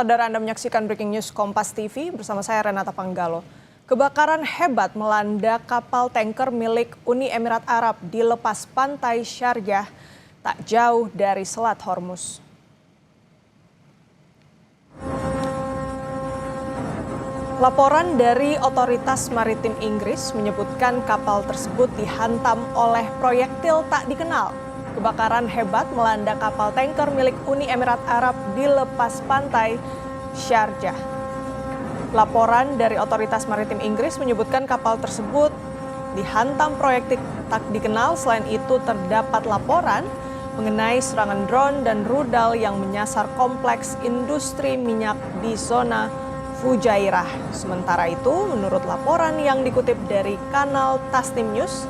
Saudara, Anda menyaksikan Breaking News Kompas TV bersama saya Renata Panggalo. Kebakaran hebat melanda kapal tanker milik Uni Emirat Arab di lepas pantai Sharjah, tak jauh dari Selat Hormuz. Laporan dari Otoritas Maritim Inggris menyebutkan kapal tersebut dihantam oleh proyektil tak dikenal. Kebakaran hebat melanda kapal tanker milik Uni Emirat Arab di lepas pantai Sharjah. Laporan dari Otoritas Maritim Inggris menyebutkan kapal tersebut dihantam proyektil tak dikenal. Selain itu terdapat laporan mengenai serangan drone dan rudal yang menyasar kompleks industri minyak di zona Fujairah. Sementara itu, menurut laporan yang dikutip dari kanal Tasnim News,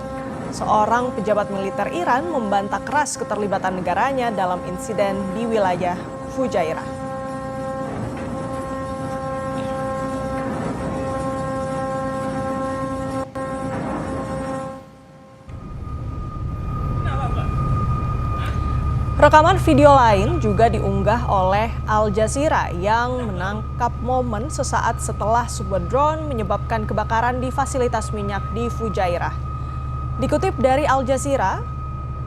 seorang pejabat militer Iran membantah keras keterlibatan negaranya dalam insiden di wilayah Fujairah. Rekaman video lain juga diunggah oleh Al Jazeera yang menangkap momen sesaat setelah sebuah drone menyebabkan kebakaran di fasilitas minyak di Fujairah. Dikutip dari Al Jazeera,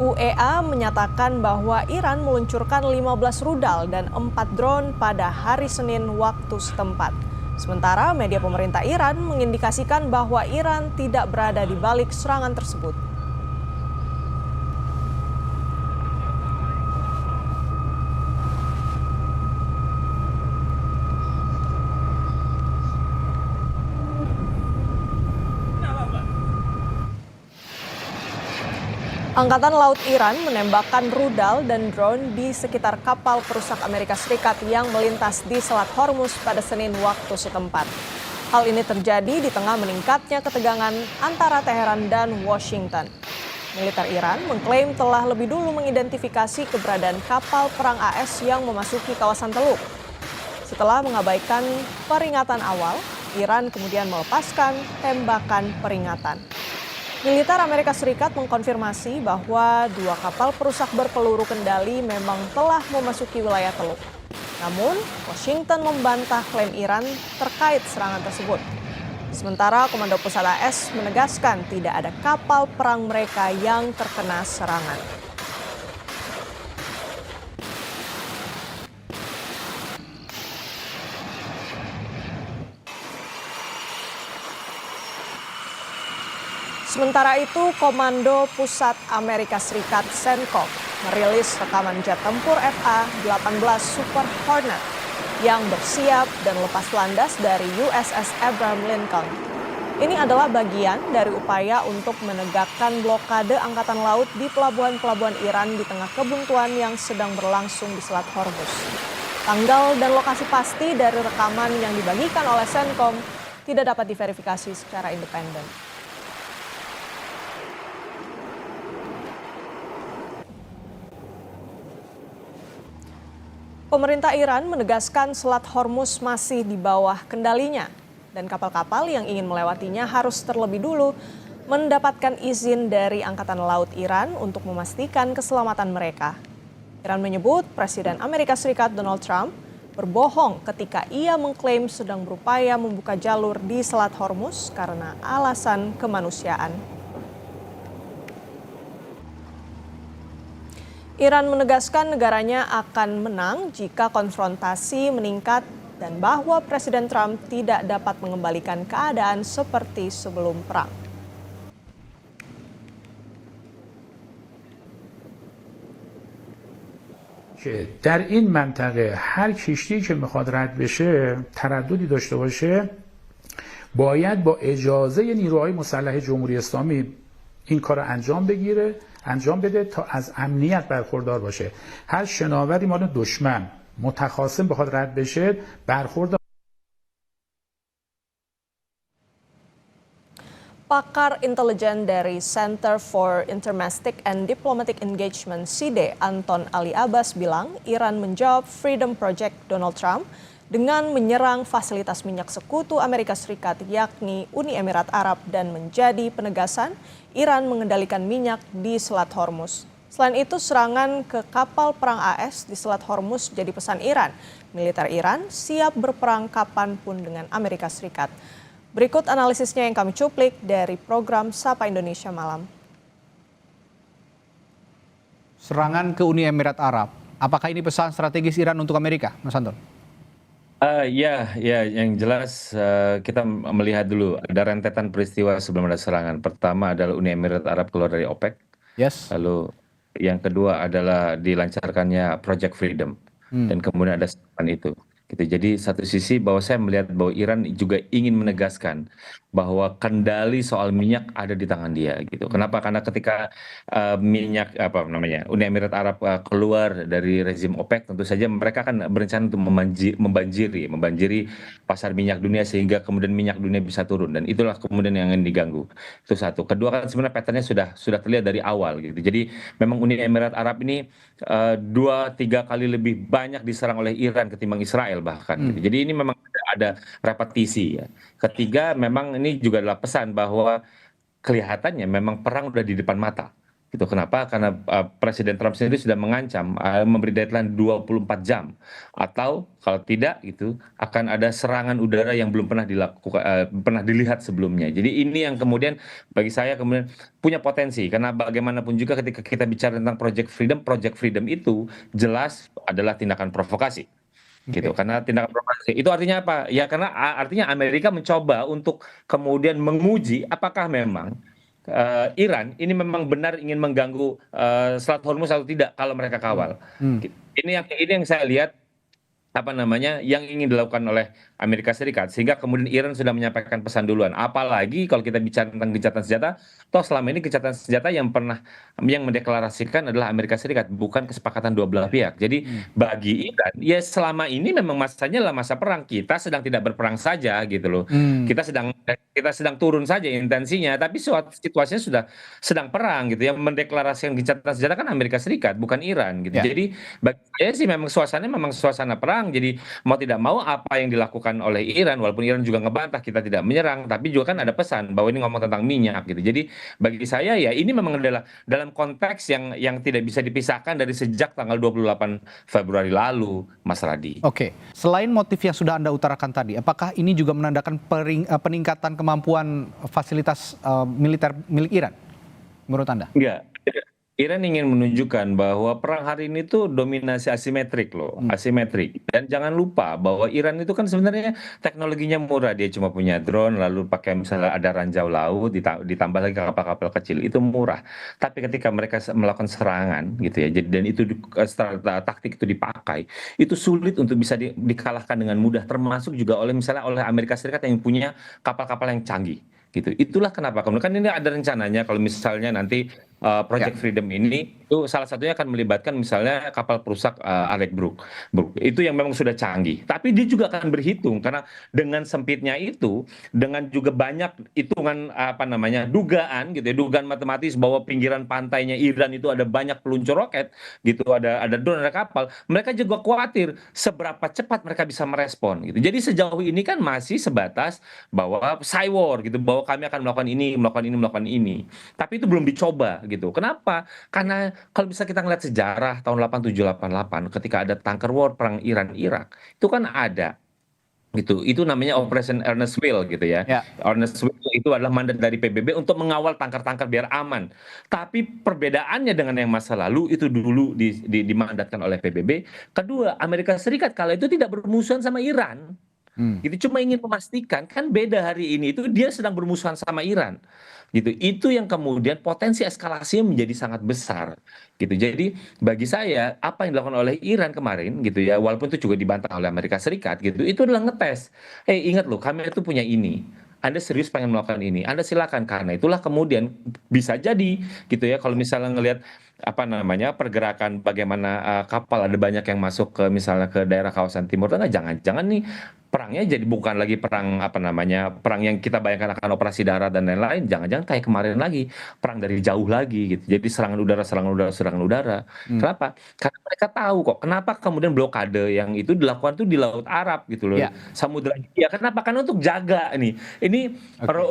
UEA menyatakan bahwa Iran meluncurkan 15 rudal dan 4 drone pada hari Senin waktu setempat. Sementara media pemerintah Iran mengindikasikan bahwa Iran tidak berada di balik serangan tersebut. Angkatan Laut Iran menembakkan rudal dan drone di sekitar kapal perusak Amerika Serikat yang melintas di Selat Hormuz pada Senin waktu setempat. Hal ini terjadi di tengah meningkatnya ketegangan antara Teheran dan Washington. Militer Iran mengklaim telah lebih dulu mengidentifikasi keberadaan kapal perang AS yang memasuki kawasan Teluk. Setelah mengabaikan peringatan awal, Iran kemudian melepaskan tembakan peringatan. Militer Amerika Serikat mengkonfirmasi bahwa 2 kapal perusak berpeluru kendali memang telah memasuki wilayah Teluk. Namun, Washington membantah klaim Iran terkait serangan tersebut. Sementara Komando Pusat AS menegaskan tidak ada kapal perang mereka yang terkena serangan. Sementara itu, Komando Pusat Amerika Serikat CENTCOM merilis rekaman jet tempur F/A-18 Super Hornet yang bersiap dan lepas landas dari USS Abraham Lincoln. Ini adalah bagian dari upaya untuk menegakkan blokade angkatan laut di pelabuhan-pelabuhan Iran di tengah kebuntuan yang sedang berlangsung di Selat Hormuz. Tanggal dan lokasi pasti dari rekaman yang dibagikan oleh CENTCOM tidak dapat diverifikasi secara independen. Pemerintah Iran menegaskan Selat Hormuz masih di bawah kendalinya dan kapal-kapal yang ingin melewatinya harus terlebih dulu mendapatkan izin dari Angkatan Laut Iran untuk memastikan keselamatan mereka. Iran menyebut Presiden Amerika Serikat Donald Trump berbohong ketika ia mengklaim sedang berupaya membuka jalur di Selat Hormuz karena alasan kemanusiaan. Iran menegaskan negaranya akan menang jika konfrontasi meningkat dan bahwa Presiden Trump tidak dapat mengembalikan keadaan seperti sebelum perang. در این منطقه هر کشتی که میخواد رد بشه ترددی داشته باشه باید با اجازه نیروهای مسلح جمهوری اسلامی این کار انجام بده تا از امنیت برخوردار باشه. هر شناوری مال دشمن متخاصم بخواد رد بشه برخورد. Pakar intelijen dari Center for Intermestic and Diplomatic Engagement (CIDE) Anton Ali Abbas bilang Iran menjawab Freedom Project Donald Trump dengan menyerang fasilitas minyak sekutu Amerika Serikat yakni Uni Emirat Arab dan menjadi penegasan Iran mengendalikan minyak di Selat Hormuz. Selain itu, serangan ke kapal perang AS di Selat Hormuz jadi pesan Iran. Militer Iran siap berperang kapanpun dengan Amerika Serikat. Berikut analisisnya yang kami cuplik dari program Sapa Indonesia Malam. Serangan ke Uni Emirat Arab, apakah ini pesan strategis Iran untuk Amerika, Mas Anton? Ya, yang jelas kita melihat dulu ada rentetan peristiwa sebelum ada serangan. Pertama adalah Uni Emirat Arab keluar dari OPEC. Yes. Lalu yang kedua adalah dilancarkannya Project Freedom. Dan kemudian ada serangan itu. Gitu. Jadi satu sisi bahwa saya melihat bahwa Iran juga ingin menegaskan bahwa kendali soal minyak ada di tangan dia gitu. Kenapa? Karena ketika minyak Uni Emirat Arab keluar dari rezim OPEC, tentu saja mereka akan berencana untuk membanjiri pasar minyak dunia sehingga kemudian minyak dunia bisa turun, dan itulah kemudian yang ingin diganggu. Itu satu. Kedua kan sebenarnya patternnya sudah terlihat dari awal gitu. Jadi memang Uni Emirat Arab ini 2-3 kali lebih banyak diserang oleh Iran ketimbang Israel bahkan. Gitu. Jadi ini memang ada repetisi ya. Ketiga, memang ini juga adalah pesan bahwa kelihatannya memang perang udah di depan mata. Gitu. Kenapa? Karena Presiden Trump sendiri sudah mengancam memberi deadline 24 jam, atau kalau tidak gitu akan ada serangan udara yang belum pernah pernah dilihat sebelumnya. Jadi ini yang kemudian bagi saya kemudian punya potensi, karena bagaimanapun juga ketika kita bicara tentang Project Freedom itu jelas adalah tindakan provokasi. Gitu, karena tindakan provokasi itu artinya apa ya, karena artinya Amerika mencoba untuk kemudian menguji apakah memang Iran ini memang benar ingin mengganggu Selat Hormuz atau tidak kalau mereka kawal. Ini yang saya lihat yang ingin dilakukan oleh Amerika Serikat, sehingga kemudian Iran sudah menyampaikan pesan duluan. Apalagi kalau kita bicara tentang gencatan senjata, toh selama ini gencatan senjata yang mendeklarasikan adalah Amerika Serikat, bukan kesepakatan dua belah pihak. Jadi bagi Iran ya selama ini memang masanya adalah masa perang, kita sedang tidak berperang saja gitu loh. Kita sedang turun saja intensinya, tapi situasinya sedang perang gitu. Yang mendeklarasikan gencatan senjata kan Amerika Serikat, bukan Iran gitu. Jadi bagi saya sih memang suasana perang. Jadi mau tidak mau apa yang dilakukan oleh Iran, walaupun Iran juga ngebantah kita tidak menyerang, tapi juga kan ada pesan bahwa ini ngomong tentang minyak gitu. Jadi bagi saya ya ini memang adalah dalam konteks yang tidak bisa dipisahkan dari sejak tanggal 28 Februari lalu, Mas Radi. Oke, selain motif yang sudah Anda utarakan tadi, apakah ini juga menandakan peningkatan kemampuan fasilitas militer milik Iran menurut Anda? Enggak. Iran ingin menunjukkan bahwa perang hari ini tuh dominasi asimetrik loh, asimetrik. Dan jangan lupa bahwa Iran itu kan sebenarnya teknologinya murah, dia cuma punya drone, lalu pakai misalnya ada ranjau laut, ditambah lagi kapal-kapal kecil, itu murah. Tapi ketika mereka melakukan serangan gitu ya, dan itu taktik itu dipakai, itu sulit untuk bisa dikalahkan dengan mudah, termasuk juga oleh Amerika Serikat yang punya kapal-kapal yang canggih. Gitu. Itulah kenapa kemudian kan ini ada rencananya kalau misalnya nanti Project Freedom ini itu salah satunya akan melibatkan misalnya kapal perusak Alec Brook. Itu yang memang sudah canggih. Tapi dia juga akan berhitung karena dengan sempitnya itu, dengan juga banyak hitungan dugaan gitu ya, dugaan matematis bahwa pinggiran pantainya Iran itu ada banyak peluncur roket gitu, ada drone, ada kapal. Mereka juga khawatir seberapa cepat mereka bisa merespon gitu. Jadi sejauh ini kan masih sebatas bahwa cywar gitu, bahwa kami akan melakukan ini. Tapi itu belum dicoba gitu. Kenapa? Karena kalau bisa kita ngeliat sejarah tahun 87-88 ketika ada tanker war perang Iran-Irak, itu kan ada gitu. Itu namanya Operation Earnest Will gitu ya. Earnest Will itu adalah mandat dari PBB untuk mengawal tanker-tanker biar aman. Tapi perbedaannya dengan yang masa lalu, itu dulu dimandatkan oleh PBB. Kedua, Amerika Serikat kala itu tidak bermusuhan sama Iran. Gitu, cuma ingin memastikan, kan beda hari ini itu dia sedang bermusuhan sama Iran gitu. Itu yang kemudian potensi eskalasinya menjadi sangat besar gitu. Jadi bagi saya apa yang dilakukan oleh Iran kemarin gitu ya, walaupun itu juga dibantah oleh Amerika Serikat gitu, itu adalah ngetes. Ingat loh, kami itu punya ini, Anda serius pengen melakukan ini, Anda silakan. Karena itulah kemudian bisa jadi gitu ya, kalau misalnya ngelihat pergerakan bagaimana kapal ada banyak yang masuk ke misalnya ke daerah kawasan Timur Tengah, jangan-jangan nih perangnya jadi bukan lagi perang perang yang kita bayangkan akan operasi darat dan lain-lain, jangan-jangan kayak kemarin lagi perang dari jauh lagi gitu. Jadi serangan udara. Kenapa? Karena mereka tahu kok kenapa kemudian blokade yang itu dilakukan tuh di Laut Arab gitu loh. Samudra Hindia. Kenapa? Karena untuk jaga nih. Ini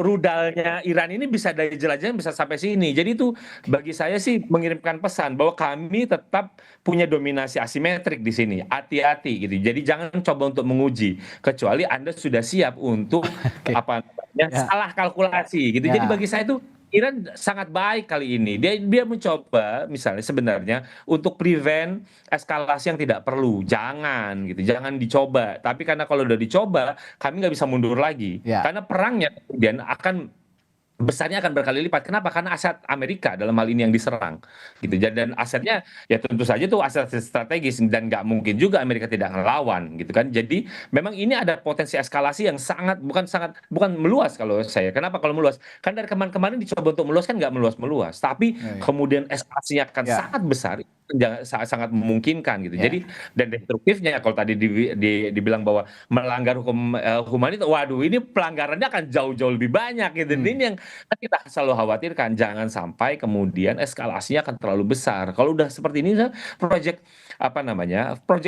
rudalnya Iran ini bisa dari jelajahnya bisa sampai sini. Jadi itu bagi saya sih mengirimkan menyampaikan pesan bahwa kami tetap punya dominasi asimetrik di sini. Hati-hati gitu. Jadi jangan coba untuk menguji kecuali Anda sudah siap untuk Oke. apa namanya Ya. salah kalkulasi gitu. Jadi Ya. bagi saya itu Iran sangat baik kali ini. Dia mencoba misalnya sebenarnya untuk prevent eskalasi yang tidak perlu. Jangan gitu, jangan dicoba. Tapi karena kalau udah dicoba, kami nggak bisa mundur lagi. Ya. Karena perangnya kemudian besarnya akan berkali lipat. Kenapa? Karena aset Amerika dalam hal ini yang diserang, gitu. Dan asetnya ya tentu saja tuh aset strategis dan nggak mungkin juga Amerika tidak ngelawan, gitu kan. Jadi memang ini ada potensi eskalasi yang bukan meluas kalau saya. Kenapa kalau meluas? Kan dari kemarin dicoba untuk meluas kan nggak meluas-meluas, tapi Ya, ya. kemudian eskalasinya akan Ya. sangat besar. Sangat memungkinkan gitu. Ya. Jadi dan destruktifnya kalau tadi dibilang bahwa melanggar hukum humanitas, waduh ini pelanggarannya akan jauh-jauh lebih banyak gitu. Ini yang kita selalu khawatirkan, jangan sampai kemudian eskalasinya akan terlalu besar. Kalau udah seperti ini, Project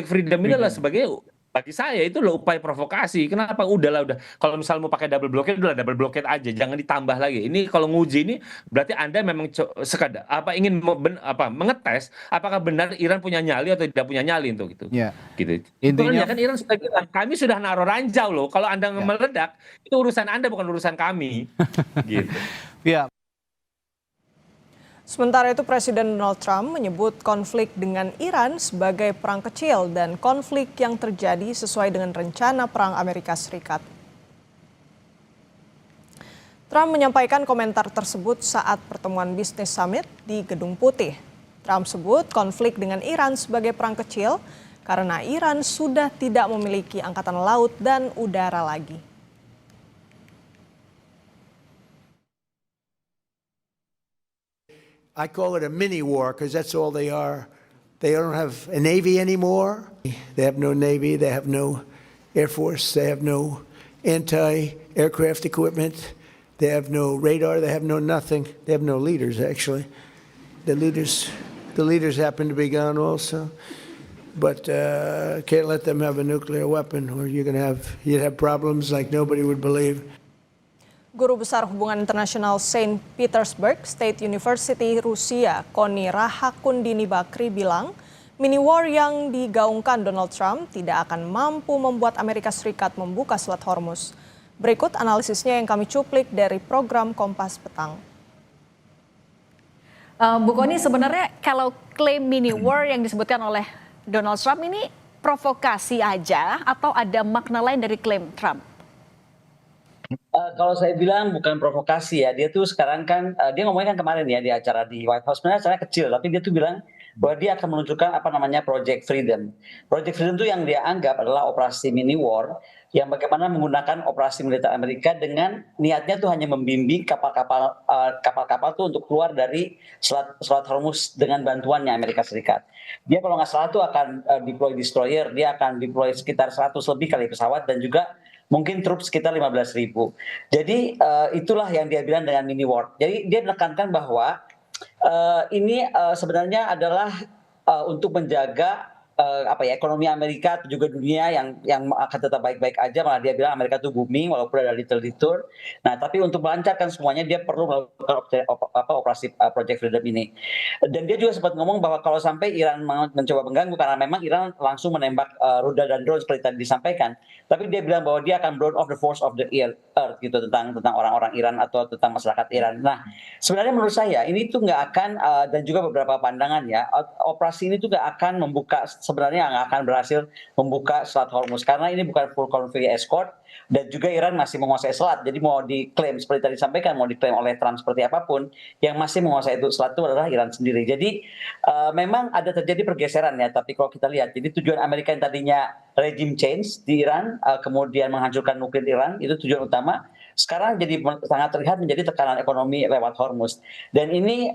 Freedom ini adalah sebagai bagi saya itu loh upaya provokasi. Kenapa? Udah. Kalau misal mau pakai double blockade, udah double blockade aja, jangan ditambah lagi. Ini kalau nguji ini berarti Anda memang sekadar ingin mengetes apakah benar Iran punya nyali atau tidak punya nyali untuk itu. Ya. Gitu. Intinya Sebenarnya kan Iran sudah bilang, kami sudah naruh ranjau loh. Kalau Anda meledak, itu urusan Anda bukan urusan kami. Gitu. ya. Sementara itu Presiden Donald Trump menyebut konflik dengan Iran sebagai perang kecil dan konflik yang terjadi sesuai dengan rencana perang Amerika Serikat. Trump menyampaikan komentar tersebut saat pertemuan Business Summit di Gedung Putih. Trump sebut konflik dengan Iran sebagai perang kecil karena Iran sudah tidak memiliki angkatan laut dan udara lagi. I call it a mini war because that's all they are. They don't have a navy anymore. They have no navy. They have no air force. They have no anti-aircraft equipment. They have no radar. They have no nothing. They have no leaders, actually. The leaders happen to be gone also. But can't let them have a nuclear weapon, or you'd have problems like nobody would believe. Guru Besar Hubungan Internasional Saint Petersburg State University Rusia, Koni Rahakundini Bakri bilang, mini war yang digaungkan Donald Trump tidak akan mampu membuat Amerika Serikat membuka Selat Hormuz. Berikut analisisnya yang kami cuplik dari program Kompas Petang. Bu Koni, sebenarnya kalau klaim mini war yang disebutkan oleh Donald Trump ini provokasi aja atau ada makna lain dari klaim Trump? Kalau saya bilang bukan provokasi ya, dia tuh sekarang kan dia ngomongnya kan kemarin ya di acara di White House, sebenarnya acaranya kecil tapi dia tuh bilang bahwa dia akan menunjukkan Project Freedom. Project Freedom itu yang dia anggap adalah operasi mini war yang bagaimana menggunakan operasi militer Amerika dengan niatnya tuh hanya membimbing kapal-kapal tuh untuk keluar dari Selat Hormuz dengan bantuannya Amerika Serikat. Dia kalau nggak salah tuh akan deploy destroyer, dia akan deploy sekitar 100 lebih kali pesawat dan juga mungkin troops sekitar 15.000. Jadi itulah yang dia bilang dengan mini war. Jadi dia menekankan bahwa ini sebenarnya adalah untuk menjaga ekonomi Amerika juga dunia yang akan tetap baik-baik aja. Malah dia bilang Amerika tuh booming walaupun ada little detour. Nah, tapi untuk melancarkan semuanya dia perlu melakukan operasi Project Freedom ini. Dan dia juga sempat ngomong bahwa kalau sampai Iran mencoba mengganggu, karena memang Iran langsung menembak rudal dan drone seperti tadi disampaikan. Tapi dia bilang bahwa dia akan blow off the force of the earth gitu tentang orang-orang Iran atau tentang masyarakat Iran. Nah, sebenarnya menurut saya ini tuh nggak akan dan juga beberapa pandangan ya, operasi ini tuh nggak akan membuka, sebenarnya nggak akan berhasil membuka Selat Hormuz karena ini bukan full conflict escort dan juga Iran masih menguasai selat. Jadi mau diklaim seperti tadi disampaikan, mau diklaim oleh Trump seperti apapun, yang masih menguasai itu selat itu adalah Iran sendiri. Jadi memang ada terjadi pergeseran ya. Tapi kalau kita lihat, jadi tujuan Amerika yang tadinya regime change di Iran, kemudian menghancurkan nuklir Iran, itu tujuan utama. Sekarang jadi sangat terlihat menjadi tekanan ekonomi lewat Hormuz. Dan ini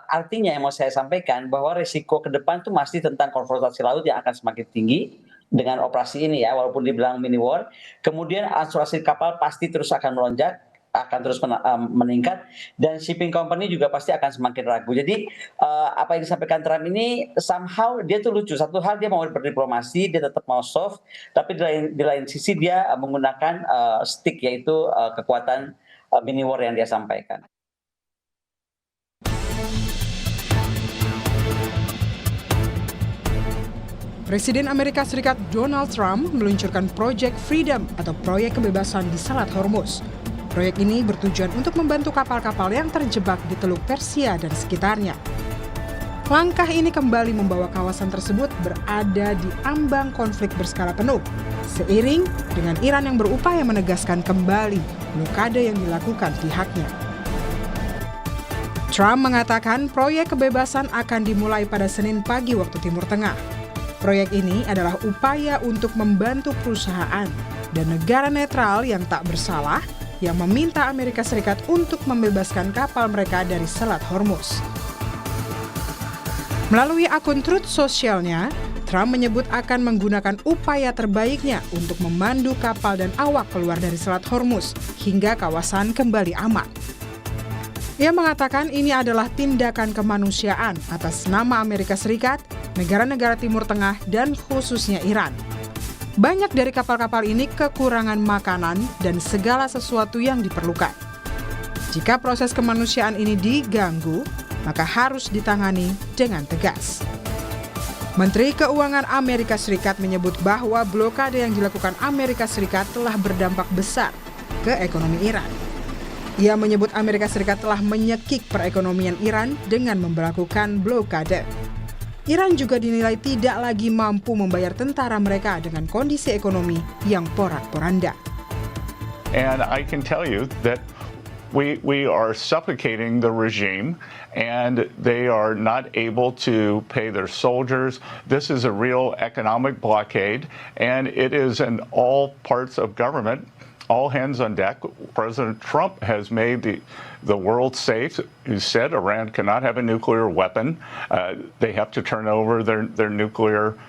artinya yang mau saya sampaikan bahwa risiko ke depan itu masih tentang konfrontasi laut yang akan semakin tinggi dengan operasi ini ya, walaupun dibilang mini war. Kemudian asuransi kapal pasti terus akan melonjak, akan terus meningkat, dan shipping company juga pasti akan semakin ragu. Jadi apa yang disampaikan Trump ini somehow dia tuh lucu. Satu hal dia mau berdiplomasi, dia tetap mau soft, tapi di lain sisi dia menggunakan stick, yaitu kekuatan mini war yang dia sampaikan. Presiden Amerika Serikat Donald Trump meluncurkan Project Freedom atau proyek kebebasan di Selat Hormuz. Proyek ini bertujuan untuk membantu kapal-kapal yang terjebak di Teluk Persia dan sekitarnya. Langkah ini kembali membawa kawasan tersebut berada di ambang konflik berskala penuh, seiring dengan Iran yang berupaya menegaskan kembali blokade yang dilakukan pihaknya. Trump mengatakan proyek kebebasan akan dimulai pada Senin pagi waktu Timur Tengah. Proyek ini adalah upaya untuk membantu perusahaan dan negara netral yang tak bersalah yang meminta Amerika Serikat untuk membebaskan kapal mereka dari Selat Hormuz. Melalui akun Truth Social-nya, Trump menyebut akan menggunakan upaya terbaiknya untuk memandu kapal dan awak keluar dari Selat Hormuz hingga kawasan kembali aman. Ia mengatakan ini adalah tindakan kemanusiaan atas nama Amerika Serikat, negara-negara Timur Tengah, dan khususnya Iran. Banyak dari kapal-kapal ini kekurangan makanan dan segala sesuatu yang diperlukan. Jika proses kemanusiaan ini diganggu, maka harus ditangani dengan tegas. Menteri Keuangan Amerika Serikat menyebut bahwa blokade yang dilakukan Amerika Serikat telah berdampak besar ke ekonomi Iran. Ia menyebut Amerika Serikat telah menyekik perekonomian Iran dengan memberlakukan blokade. Iran juga dinilai tidak lagi mampu membayar tentara mereka dengan kondisi ekonomi yang porak-poranda. And I can tell you that we are suffocating the regime and they are not able to pay their soldiers. This is a real economic blockade and it is in all parts of government. All hands on deck. President Trump has made the world safe. He said Iran cannot have a nuclear weapon. They have to turn over their nuclear,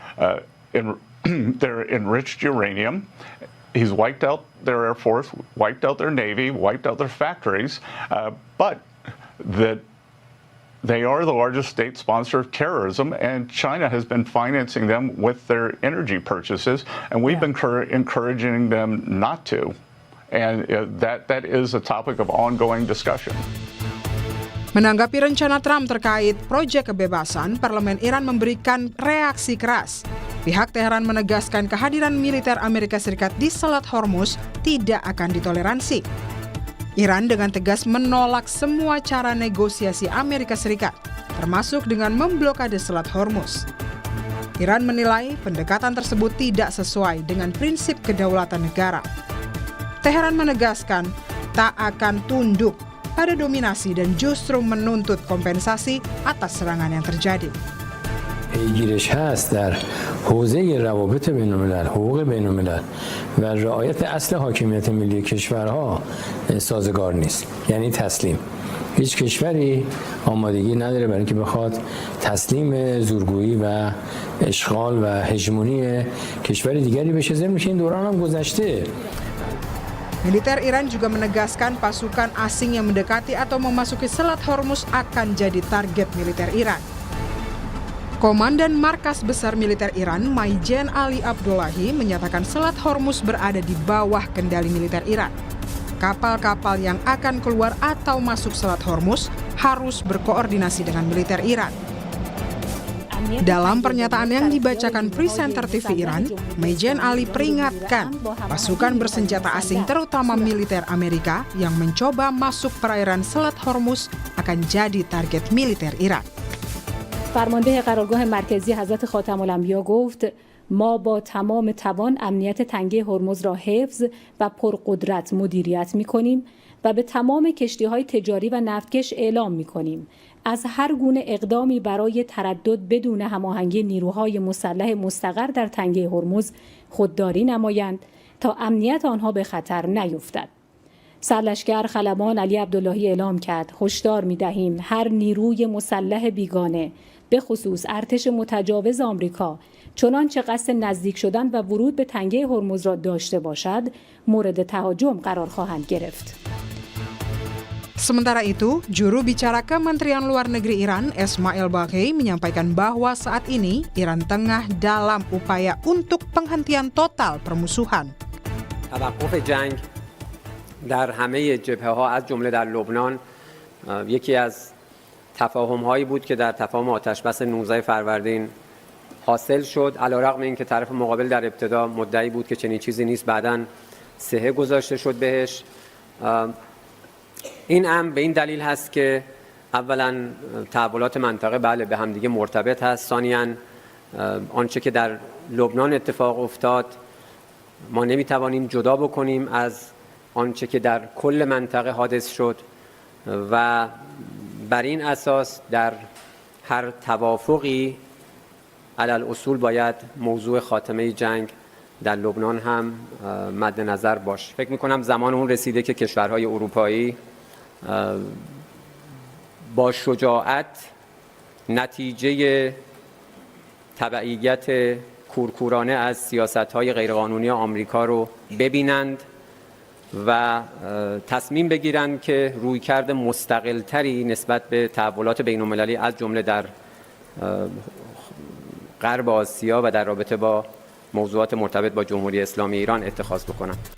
their enriched uranium. He's wiped out their Air Force, wiped out their Navy, wiped out their factories. But that they are the largest state sponsor of terrorism, and China has been financing them with their energy purchases, and we've been encouraging them not to. And that is a topic of ongoing discussion. Menanggapi rencana Trump terkait proyek kebebasan, Parlemen Iran memberikan reaksi keras. Pihak Teheran menegaskan kehadiran militer Amerika Serikat di Selat Hormuz tidak akan ditoleransi. Iran dengan tegas menolak semua cara negosiasi Amerika Serikat, termasuk dengan memblokade Selat Hormuz. Iran menilai pendekatan tersebut tidak sesuai dengan prinsip kedaulatan negara. Teheran menegaskan tak akan tunduk pada dominasi dan justru menuntut kompensasi atas serangan yang terjadi. پیگیرش هست در حوزه روابط بین‌الملل، حقوق بین‌الملل و رعایت اصل حاکمیت ملی کشورها سازگار نیست. یعنی تسلیم. هیچ کشوری آمادگی نداره برای اینکه بخواد تسلیم زورگویی و اشغال و هژمونی کشور دیگری بشه. ضمن که این دوران هم گذشته. Militer Iran juga menegaskan pasukan asing yang mendekati atau memasuki Selat Hormuz akan jadi target militer Iran. Komandan Markas Besar Militer Iran, Maijen Ali Abdullahi, menyatakan Selat Hormuz berada di bawah kendali militer Iran. Kapal-kapal yang akan keluar atau masuk Selat Hormuz harus berkoordinasi dengan militer Iran. Dalam pernyataan yang dibacakan presenter TV Iran, Maijen Ali peringatkan pasukan bersenjata asing terutama militer Amerika yang mencoba masuk perairan Selat Hormuz akan jadi target militer Iran. فرمانده قرارگاه مرکزی حضرت خاتم الانبیا گفت ما با تمام توان امنیت تنگه هرمز را حفظ و پرقدرت مدیریت می‌کنیم و به تمام کشتی‌های تجاری و نفتکش اعلام می‌کنیم از هر گونه اقدامی برای تردد بدون هماهنگی نیروهای مسلح مستقر در تنگه هرمز خودداری نمایند تا امنیت آنها به خطر نیفتد. سرلشکر خلبان علی عبداللهی اعلام کرد هشدار می‌دهیم هر نیروی مسلح بیگانه به خصوص ارتش متجاوز آمریکا چنانچه قصد نزدیک شدن و ورود به تنگه هرمز را داشته باشد مورد تهاجم قرار خواهند گرفت. Sementara itu, juru bicara Kementerian Luar Negeri Iran, Esmail Baghei, menyampaikan bahwa saat ini Iran tengah dalam upaya untuk penghentian total permusuhan. توقف جنگ در همه جبهه‌ها از جمله در لبنان یکی از تفاهم‌هایی بود که در تفاهم آتش‌بس 19 فروردین حاصل شد علیرغم اینکه طرف مقابل در ابتدا مدعی بود که چنین چیزی نیست بعداً صحه گذاشته شد بهش. این امر به این دلیل هست که اولا تحولات منطقه بله به همدیگه مرتبط هست، ثانیاً آنچه که در لبنان اتفاق افتاد ما نمیتوانیم جدا بکنیم از آنچه که در کل منطقه حادث شد و بر این اساس در هر توافقی علل اصول باید موضوع خاتمه جنگ در لبنان هم مد نظر باشه. فکر میکنم زمان اون رسیده که کشورهای اروپایی با شجاعت نتیجه تبعیت کورکورانه از سیاست‌های غیرقانونی آمریکا رو ببینند و تصمیم بگیرند که رویکرد مستقل‌تری نسبت به تحولات بین‌المللی از جمله در غرب آسیا و در رابطه با موضوعات مرتبط با جمهوری اسلامی ایران اتخاذ بکنند.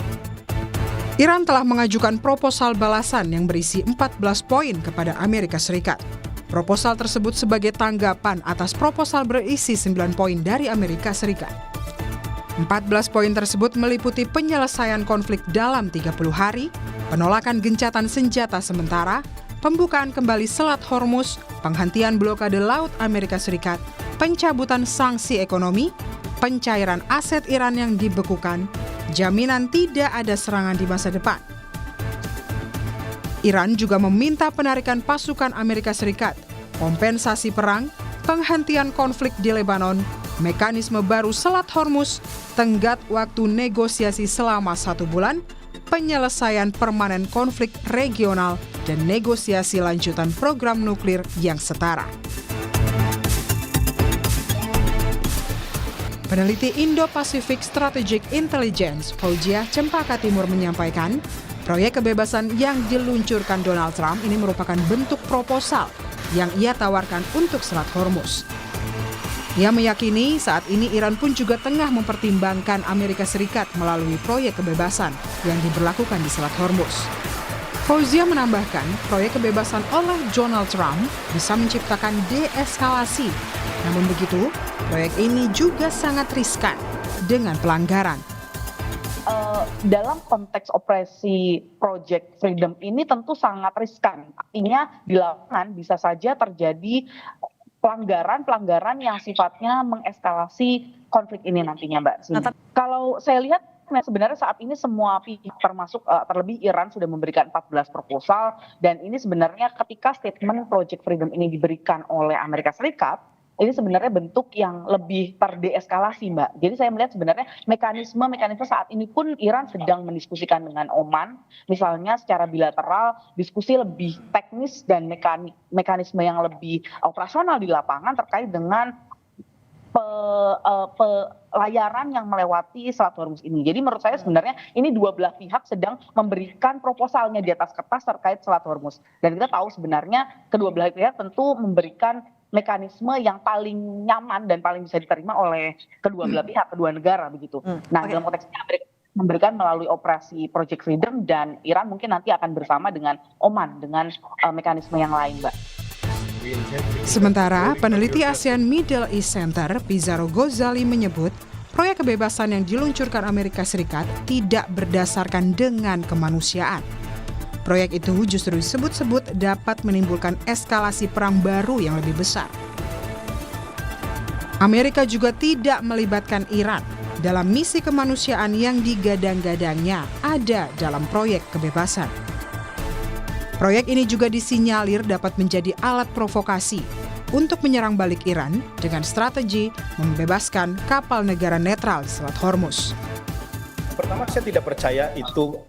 Iran telah mengajukan proposal balasan yang berisi 14 poin kepada Amerika Serikat. Proposal tersebut sebagai tanggapan atas proposal berisi 9 poin dari Amerika Serikat. 14 poin tersebut meliputi penyelesaian konflik dalam 30 hari, penolakan gencatan senjata sementara, pembukaan kembali Selat Hormuz, penghentian blokade laut Amerika Serikat, pencabutan sanksi ekonomi, pencairan aset Iran yang dibekukan, jaminan tidak ada serangan di masa depan. Iran juga meminta penarikan pasukan Amerika Serikat, kompensasi perang, penghentian konflik di Lebanon, mekanisme baru Selat Hormuz, tenggat waktu negosiasi selama 1 bulan, penyelesaian permanen konflik regional, dan negosiasi lanjutan program nuklir yang setara. Peneliti Indo-Pacific Strategic Intelligence, Fauzia Cempaka Timur menyampaikan, proyek kebebasan yang diluncurkan Donald Trump ini merupakan bentuk proposal yang ia tawarkan untuk Selat Hormuz. Ia meyakini saat ini Iran pun juga tengah mempertimbangkan Amerika Serikat melalui proyek kebebasan yang diberlakukan di Selat Hormuz. Fauzia menambahkan, proyek kebebasan oleh Donald Trump bisa menciptakan deeskalasi. Namun begitu, proyek ini juga sangat riskan dengan pelanggaran. Dalam konteks operasi Project Freedom ini tentu sangat riskan. Artinya di lapangan bisa saja terjadi pelanggaran yang sifatnya mengeskalasi konflik ini nantinya, Mbak. Kalau saya lihat sebenarnya saat ini semua pihak termasuk terlebih Iran sudah memberikan 14 proposal, dan ini sebenarnya ketika statement Project Freedom ini diberikan oleh Amerika Serikat, ini sebenarnya bentuk yang lebih terdeeskalasi, Mbak. Jadi saya melihat sebenarnya mekanisme saat ini pun Iran sedang mendiskusikan dengan Oman, misalnya secara bilateral, diskusi lebih teknis dan mekanisme yang lebih operasional di lapangan terkait dengan pelayaran yang melewati Selat Hormuz ini. Jadi menurut saya sebenarnya ini dua belah pihak sedang memberikan proposalnya di atas kertas terkait Selat Hormuz. Dan kita tahu sebenarnya kedua belah pihak tentu memberikan mekanisme yang paling nyaman dan paling bisa diterima oleh kedua belah pihak, kedua negara begitu. Nah, dalam konteks ini Amerika memberikan melalui operasi Project Freedom, dan Iran mungkin nanti akan bersama dengan Oman dengan mekanisme yang lain, Mbak. Sementara peneliti ASEAN Middle East Center, Pizarro Ghazali menyebut, proyek kebebasan yang diluncurkan Amerika Serikat tidak berdasarkan dengan kemanusiaan. Proyek itu justru disebut-sebut dapat menimbulkan eskalasi perang baru yang lebih besar. Amerika juga tidak melibatkan Iran dalam misi kemanusiaan yang digadang-gadangnya ada dalam proyek kebebasan. Proyek ini juga disinyalir dapat menjadi alat provokasi untuk menyerang balik Iran dengan strategi membebaskan kapal negara netral di Selat Hormuz. Pertama, saya tidak percaya itu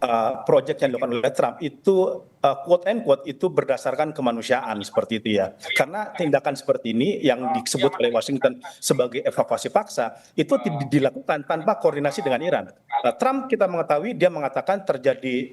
proyek yang dilakukan oleh Trump itu quote and quote itu berdasarkan kemanusiaan seperti itu ya. Karena tindakan seperti ini yang disebut oleh Washington sebagai evakuasi paksa itu dilakukan tanpa koordinasi dengan Iran. Trump kita mengetahui dia mengatakan terjadi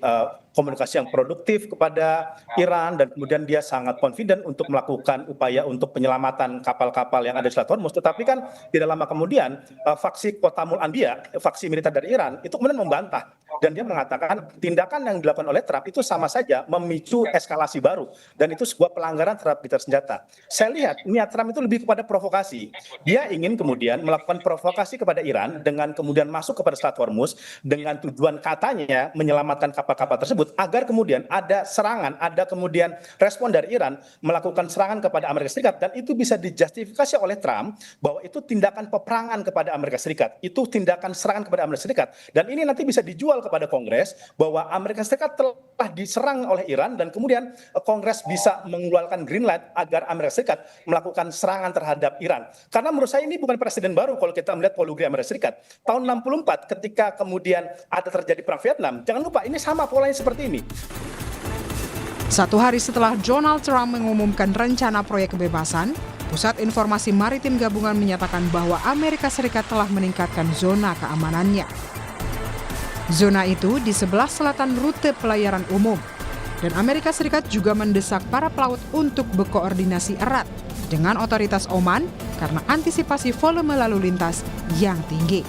komunikasi yang produktif kepada Iran, dan kemudian dia sangat confident untuk melakukan upaya untuk penyelamatan kapal-kapal yang ada di Selat Hormuz. Tetapi kan tidak lama kemudian faksi Qatamul Anbiya, faksi militer dari Iran itu kemudian membantah dan dia mengatakan tindakan yang dilakukan oleh Trump itu sama saja memicu eskalasi baru dan itu sebuah pelanggaran terhadap militer senjata. Saya lihat niat Trump itu lebih kepada provokasi. Dia ingin kemudian melakukan provokasi kepada Iran dengan kemudian masuk kepada Selat Hormuz dengan tujuan katanya menyelamatkan kapal-kapal tersebut agar kemudian ada serangan, ada kemudian respon dari Iran melakukan serangan kepada Amerika Serikat, dan itu bisa dijustifikasi oleh Trump bahwa itu tindakan peperangan kepada Amerika Serikat, itu tindakan serangan kepada Amerika Serikat, dan ini nanti bisa dijual kepada Kongres bahwa Amerika Serikat telah diserang oleh Iran dan kemudian Kongres bisa mengeluarkan green light agar Amerika Serikat melakukan serangan terhadap Iran. Karena menurut saya ini bukan presiden baru kalau kita melihat polugri Amerika Serikat. Tahun 64 ketika kemudian ada terjadi perang Vietnam, jangan lupa ini sama polanya seperti ini. Satu hari setelah Donald Trump mengumumkan rencana proyek kebebasan, Pusat Informasi Maritim Gabungan menyatakan bahwa Amerika Serikat telah meningkatkan zona keamanannya. Zona itu di sebelah selatan rute pelayaran umum. Dan Amerika Serikat juga mendesak para pelaut untuk berkoordinasi erat dengan otoritas Oman karena antisipasi volume lalu lintas yang tinggi.